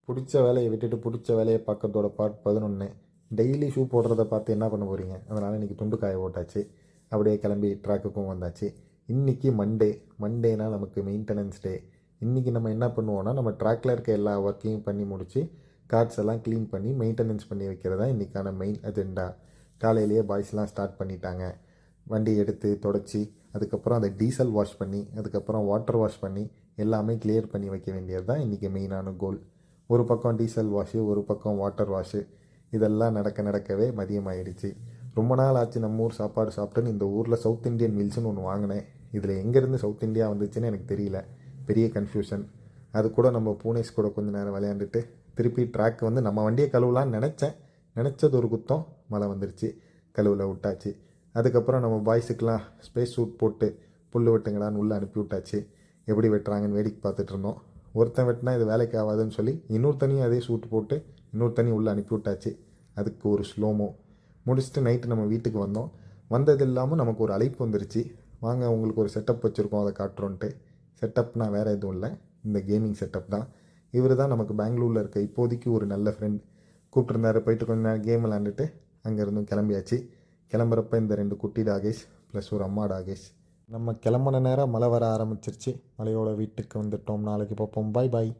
பிடிச்ச வேலையை விட்டுட்டு பிடிச்ச வேலையை பார்க்கறதோட பார்ட் 11. டெய்லி ஷூ போடுறத பார்த்து என்ன பண்ண போகிறீங்க? அதனால் இன்றைக்கி துண்டு காய போட்டாச்சு. அப்படியே கிளம்பி ட்ராக்குக்கும் வந்தாச்சு. இன்றைக்கி மண்டேனால் நமக்கு மெயின்டெனன்ஸ் டே. இன்றைக்கி நம்ம என்ன பண்ணுவோன்னா, நம்ம ட்ராக்கில் இருக்க எல்லா ஒர்க்கையும் பண்ணி முடித்து கார்ட்ஸ் எல்லாம் க்ளீன் பண்ணி மெயின்டெனன்ஸ் பண்ணி வைக்கிறதா இன்றைக்கான மெயின் அஜெண்டா. காலையிலேயே பாய்ஸ்லாம் ஸ்டார்ட் பண்ணிட்டாங்க. வண்டி எடுத்து தொடச்சி, அதுக்கப்புறம் அதை டீசல் வாஷ் பண்ணி, அதுக்கப்புறம் வாட்டர் வாஷ் பண்ணி எல்லாமே கிளியர் பண்ணி வைக்க வேண்டியது தான் இன்றைக்கி மெயினான கோல். ஒரு பக்கம் டீசல் வாஷு, ஒரு பக்கம் வாட்டர் வாஷு, இதெல்லாம் நடக்கவே மதியம் ஆயிடுச்சு. ரொம்ப நாள் ஆச்சு நம்ம ஊர் சாப்பாடு சாப்பிட்டுன்னு இந்த ஊரில் சவுத் இண்டியன் மீல்ஸ்னு ஒன்று வாங்கினேன். இதில் எங்கேருந்து சவுத் இந்தியா வந்துச்சுன்னு எனக்கு தெரியல. பெரிய கன்ஃபியூஷன். அது கூட நம்ம பூனேஸ் கூட கொஞ்சம் நேரம் விளையாண்டுட்டு திருப்பி ட்ராக் வந்து நம்ம வண்டியை கழுவலான்னு நினச்சது ஒரு குத்தம், மழை வந்துருச்சு, கழுவில் விட்டாச்சு. அதுக்கப்புறம் நம்ம பாய்ஸுக்கெலாம் ஸ்பேஸ் சூட் போட்டு புல் வெட்டுங்கடான்னு உள்ளே அனுப்பி விட்டாச்சு. எப்படி வெட்டுறாங்கன்னு வேடிக்கை பார்த்துட்டு இருந்தோம். ஒருத்தன் வெட்டினா இது வேலைக்கு ஆகாதுன்னு சொல்லி இன்னொருத்தனையும் அதே சூட்டு போட்டு இன்னொருத்தனையும் உள்ளே அனுப்பி விட்டாச்சு. அதுக்கு ஒரு ஸ்லோமோ முடிச்சுட்டு நைட்டு நம்ம வீட்டுக்கு வந்தோம். வந்தது இல்லாமல் நமக்கு ஒரு அழைப்பு வந்துருச்சு. வாங்க உங்களுக்கு ஒரு செட்டப் வச்சுருக்கோம், அதை காட்டுறோன்ட்டு. செட்டப்னால் வேறு எதுவும் இல்லை, இந்த கேமிங் செட்டப் தான். இவர் தான் நமக்கு பெங்களூரில் இருக்க இப்போதைக்கு ஒரு நல்ல ஃப்ரெண்ட். கூப்பிட்டுருந்தாரு. போயிட்டு கொஞ்சம் நேரம் கேம் விளாண்டுட்டு அங்கேருந்தும் கிளம்பியாச்சு. கிளம்புறப்ப இந்த 2 குட்டி டாகேஷ் ப்ளஸ் ஒரு அம்மா டாகேஷ். நம்ம கிளம்புன நேரம் மழை வர ஆரம்பிச்சிருச்சு. மழையோட வீட்டுக்கு வந்துட்டோம். நாளைக்கு பார்ப்போம். பாய் பாய்.